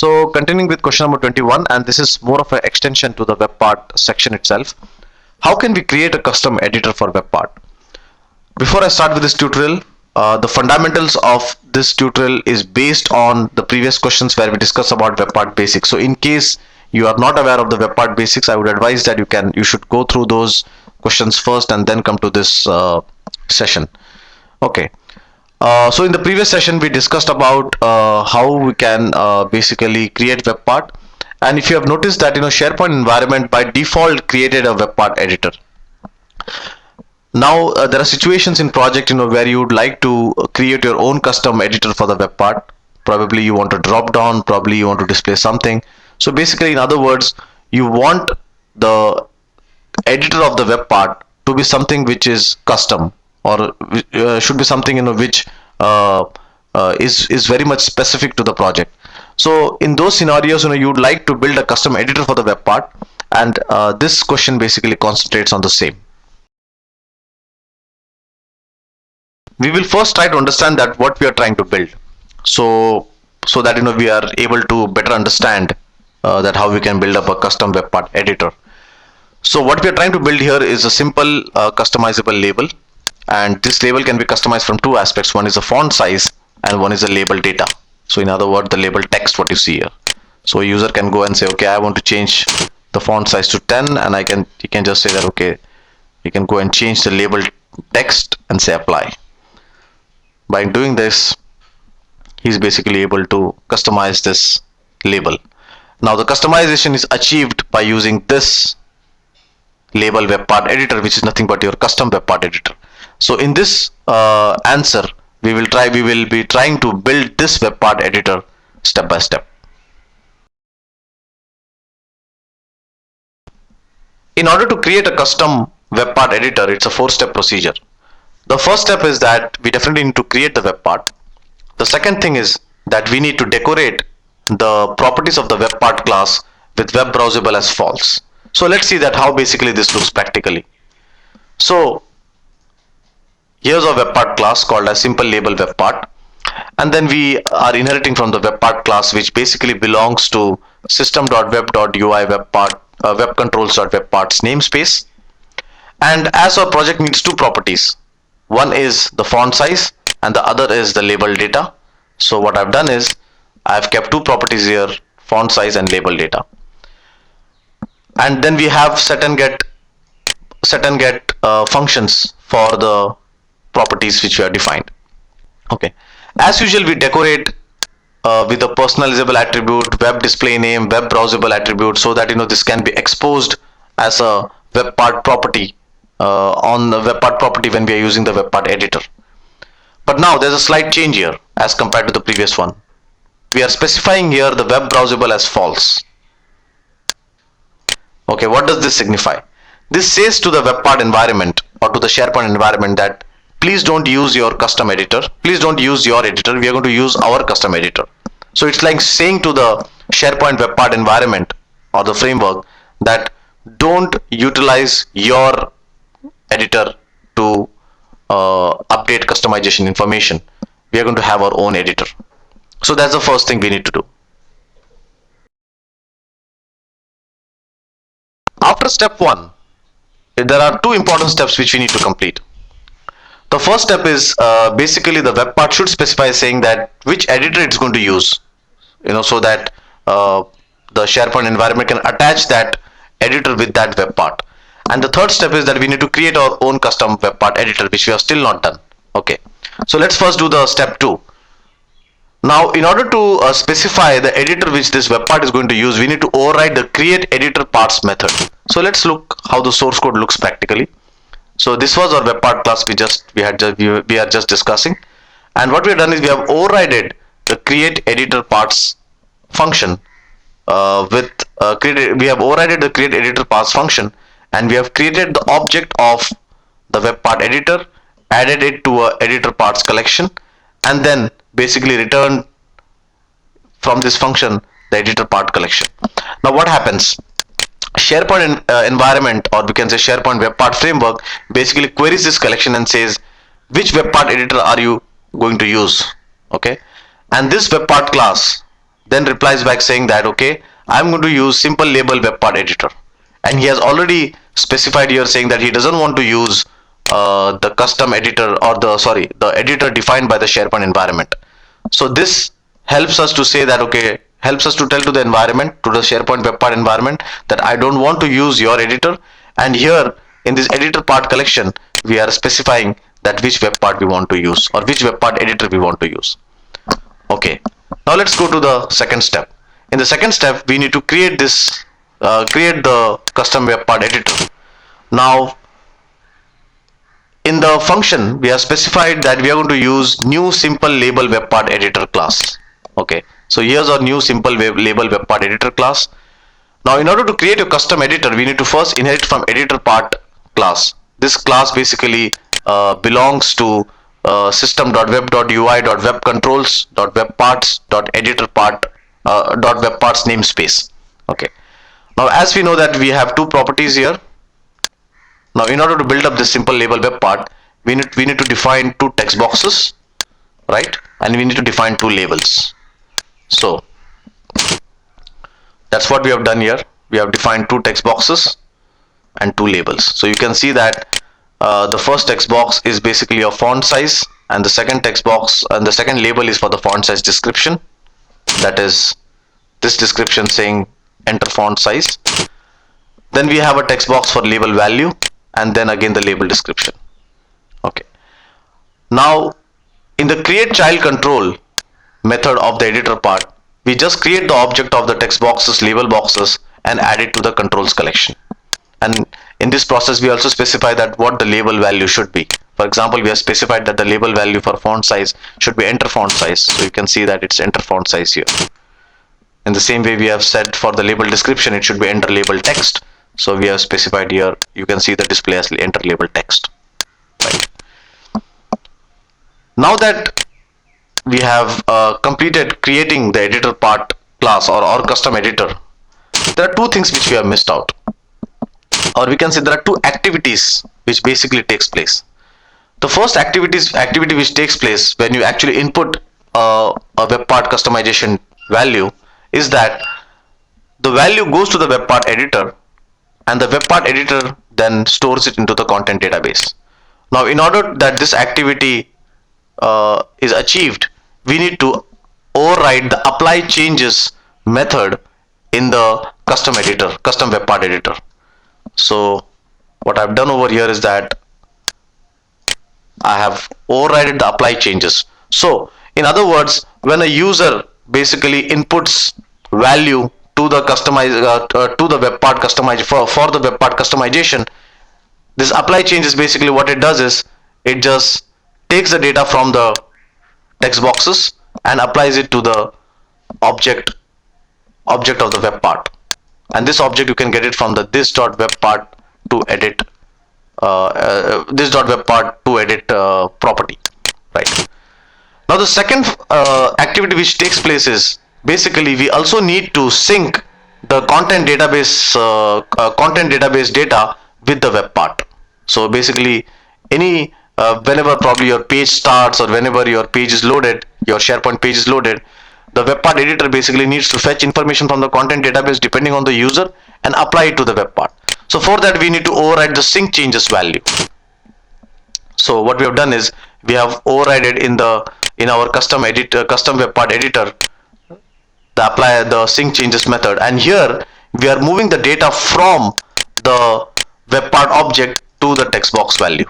So continuing with question number 21, and this is more of an extension to the web part section itself. How can we create a custom editor for web part? Before I start with this tutorial, the fundamentals of this tutorial is based on the previous questions where we discussed about web part basics. So in case you are not aware of the web part basics, I would advise that you should go through those questions first and then come to this session. Okay. So in the previous session we discussed about how we can basically create web part, and if you have noticed that SharePoint environment by default created a web part editor. Now there are situations in project where you would like to create your own custom editor for the web part. Probably you want to drop down, probably you want to display something. So basically, in other words, you want the editor of the web part to be something which is custom, or should be something which is very much specific to the project. So in those scenarios, you would like to build a custom editor for the web part, and this question basically concentrates on the same. We will first try to understand that what we are trying to build, so that we are able to better understand that how we can build up a custom web part editor. So what we are trying to build here is a simple customizable label, and this label can be customized from two aspects. One is the font size and one is the label data. So in other words, the label text, what you see here. So a user can go and say, okay, I want to change the font size to 10, and you can just say that, okay, you can go and change the label text and say apply. By doing this, he's basically able to customize this label. Now the customization is achieved by using this label web part editor, which is nothing but your custom web part editor. So in this answer, we will be trying to build this web part editor step by step. In order to create a custom web part editor, it's a 4-step procedure. The first step is that we definitely need to create the web part. The second thing is that we need to decorate the properties of the web part class with web browsable as false. So let's see that how basically this looks practically. So here's a web part class called as simple label web part, and then we are inheriting from the web part class, which basically belongs to system.web.ui web part web controls.webparts namespace. And as our project needs two properties, one is the font size and the other is the label data. So what I've done is I've kept two properties here, font size and label data. And then we have set and get functions for the properties which we have defined. Okay, as usual we decorate with a personalizable attribute, web display name, web browsable attribute, so that this can be exposed as a web part property on the web part property when we are using the web part editor. But now there's a slight change here as compared to the previous one. We are specifying here the web browsable as false. Okay, what does this signify? This says to the web part environment or to the SharePoint environment that please don't use your custom editor, please don't use your editor, we are going to use our custom editor. So it's like saying to the SharePoint web part environment or the framework that don't utilize your editor to update customization information. We are going to have our own editor. So that's the first thing we need to do. After step 1, there are two important steps which we need to complete. The first step is basically the web part should specify saying that which editor it's going to use, so that the SharePoint environment can attach that editor with that web part. And the third step is that we need to create our own custom web part editor, which we have still not done. Okay, so let's first do the step 2. Now in order to specify the editor which this web part is going to use, we need to override the create editor parts method. So let's look how the source code looks practically. So this was our web part class we are just discussing, and what we have done is we have overridden the create editor parts function we have overridden the create editor parts function, and we have created the object of the web part editor, added it to a editor parts collection, and then basically returned from this function the editor part collection. Now what happens? SharePoint environment, or we can say SharePoint web part framework, basically queries this collection and says which web part editor are you going to use. Okay, and this web part class then replies back saying that, okay, I'm going to use simple label web part editor. And he has already specified here saying that he doesn't want to use the custom editor, or the editor defined by the SharePoint environment. So this helps us to say that, okay, helps us to tell to the environment, to the SharePoint web part environment, that I don't want to use your editor. And here in this editor part collection, we are specifying that which web part we want to use, or which web part editor we want to use. Okay, now let's go to the second step. In the second step, we need to create this, create the custom web part editor. Now, in the function, we have specified that we are going to use new simple label web part editor class. Okay, so here's our new simple label web part editor class. Now, in order to create a custom editor, we need to first inherit from editor part class. This class basically belongs to system.web.ui.webcontrols.webparts.editor.part.webparts namespace. Okay. Now, as we know that we have two properties here. Now, in order to build up this simple label web part, we need to define two text boxes, right? And we need to define two labels. So that's what we have done here. We have defined two text boxes and two labels. So you can see that the first text box is basically a font size, and the second text box and the second label is for the font size description. That is this description saying enter font size. Then we have a text box for label value, and then again the label description. Okay. Now, in the create child control method of the editor part, we just create the object of the text boxes, label boxes, and add it to the controls collection. And in this process, we also specify that what the label value should be. For example, we have specified that the label value for font size should be enter font size. So you can see that it's enter font size here. In the same way, we have said for the label description, it should be enter label text. So we have specified here, you can see the display as enter label text. Right. Now that we have completed creating the editor part class or custom editor, there are two things which we have missed out, or we can say there are two activities which basically takes place. The first activity which takes place when you actually input a web part customization value is that the value goes to the web part editor, and the web part editor then stores it into the content database. Now, in order that this activity is achieved, we need to override the apply changes method in the custom web part editor. So what I've done over here is that I have overridden the apply changes. So in other words, when a user basically inputs value to the to the web part customize for the web part customization, this apply change is basically what it does is it just takes the data from the text boxes and applies it to the object of the web part. And this object you can get it from the this.webpart to edit this.webpart to edit property, right? Now the second activity which takes place is basically we also need to sync the content database data with the web part. So basically any whenever probably your page starts or whenever your page is loaded, your SharePoint page is loaded, the web part editor basically needs to fetch information from the content database depending on the user and apply it to the web part. So for that we need to override the sync changes value. So what we have done is we have overridden in our custom web part editor the sync changes method, and here we are moving the data from the web part object to the text box value.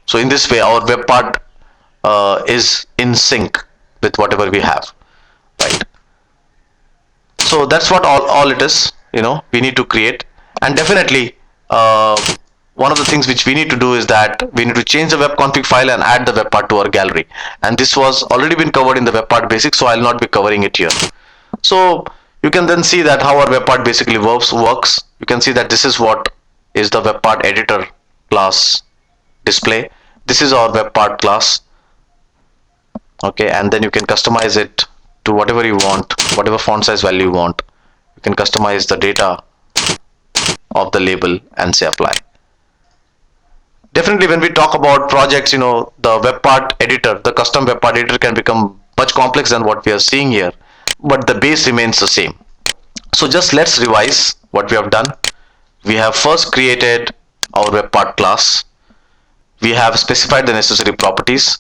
So in this way our web part is in sync with whatever we have, right? So that's what all it is, we need to create. And definitely one of the things which we need to do is that we need to change the web config file and add the web part to our gallery, and this was already been covered in the web part basics, so I'll not be covering it here. So you can then see that how our web part basically works. You can see that this is what is the web part editor class display. This is our web part class. Okay, and then you can customize it to whatever you want, whatever font size value you want. You can customize the data of the label and say apply. Definitely when we talk about projects, the web part editor, the custom web part editor can become much complex than what we are seeing here. but the base remains the same. So just let's revise what we have done. We have first created our web part class. We have specified the necessary properties.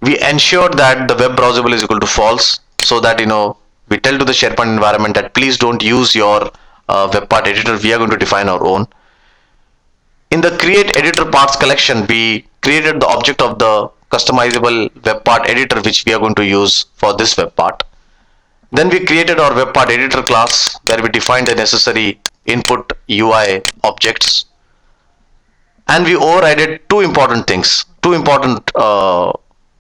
We ensured that the web browsable is equal to false, so that we tell to the SharePoint environment that please don't use your web part editor. We are going to define our own. In the create editor parts collection, we created the object of the customizable web part editor which we are going to use for this web part. Then we created our web part editor class where we defined the necessary input UI objects, and we overrided two important things, two important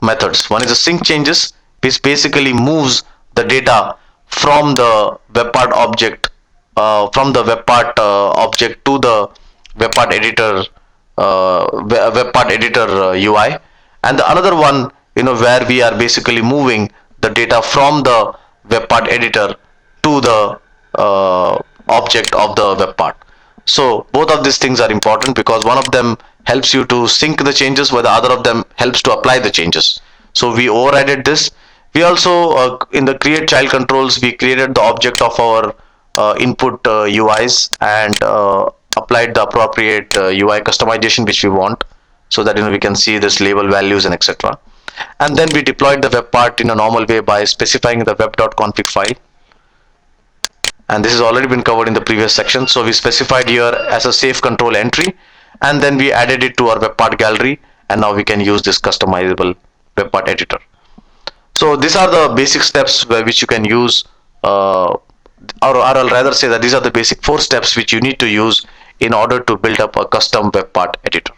methods. One is the sync changes, which basically moves the data from the web part object object to the web part editor UI, and the another one where we are basically moving the data from the web part editor to the object of the web part. So both of these things are important because one of them helps you to sync the changes while the other of them helps to apply the changes. So we overrided this. We also in the create child controls, we created the object of our input UIs and applied the appropriate UI customization which we want, so that we can see this label values and etc. And then we deployed the web part in a normal way by specifying the web.config file, and this has already been covered in the previous section. So we specified here as a safe control entry, and then we added it to our web part gallery, and now we can use this customizable web part editor. So these are the basic steps which you can use, or I'll rather say that these are the basic 4 steps which you need to use in order to build up a custom web part editor.